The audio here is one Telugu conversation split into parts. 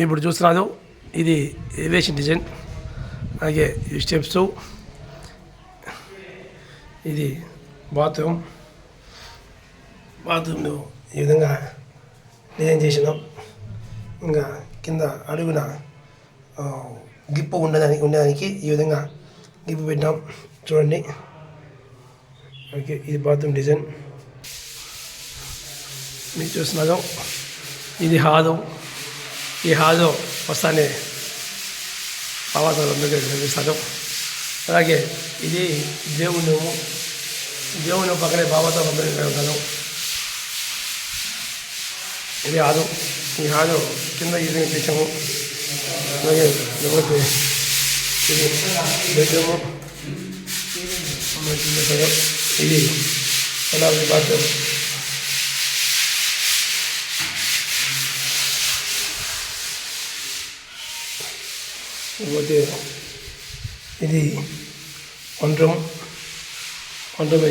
ఇప్పుడు చూస్తున్నారు ఇది ఎలివేషన్ డిజైన్. అలాగే ఈ స్టెప్స్, ఇది బాత్రూమ్ ఈ విధంగా డిజైన్ చేసినాం. ఇంకా కింద అడుగున గిప్పు ఉండడానికి ఈ విధంగా గిప్పు పెట్టినాం చూడండి. ఓకే, ఇది బాత్రూమ్ డిజైన్ మీరు చూస్తున్నారు. ఇది హాలు. ఈ హాలు వస్తానే పావాసాలు అందరికీ కనిపిస్తారు. అలాగే ఇది దేవుని పక్కనే బాబాసాలు అందరికీ ఉంటారు. ఇది హాలు. ఈ హాలు కింద ఈ విధంగా చేసాము. అలాగే ఇది బెడ్రూము. ఇది బాత్రూమ్. పోతే ఇది వంట రూమ్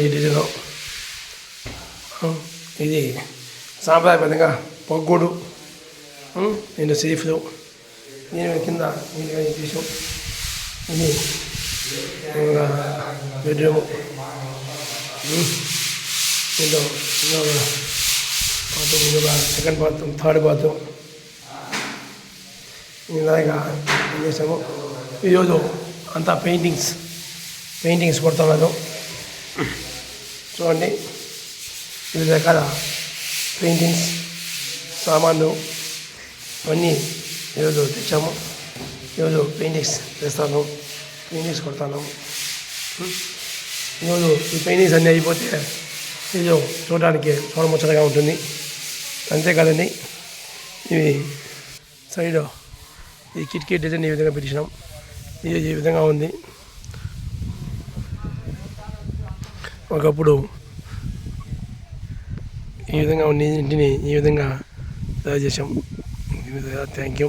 ఈ డిజైన్. ఇది సాంప్రదాయబద్ధంగా పగ్గోడు, నేను సేఫ్లు నేను కింద నీట్గా చేసాం. ఇది బెడ్రూము. దీంట్లో bathroom, second bathroom, third bathroom ఇలాగా ఏం చేసాము. ఈరోజు అంతా పెయింటింగ్స్ కొడుతున్నాను చూడండి. వివిధ రకాల పెయింటింగ్స్ సామాన్లు అన్నీ ఈరోజు తెచ్చాము. ఈరోజు పెయింటింగ్స్ కొడతాను. ఈరోజు ఈ పెయింటింగ్స్ అన్నీ అయిపోతే ఇది చూడడానికి చూడముచ్చటగా ఉంటుంది. అంతేకాదండి, ఇవి సైడ్ ఈ కిటికీ డిజైన్ ఈ విధంగా పెట్టినాం. ఇది ఈ విధంగా ఉంది. ఒకప్పుడు ఈ విధంగా ఉన్న ఇంటిని ఈ విధంగా తయారు చేసాం. Thank you.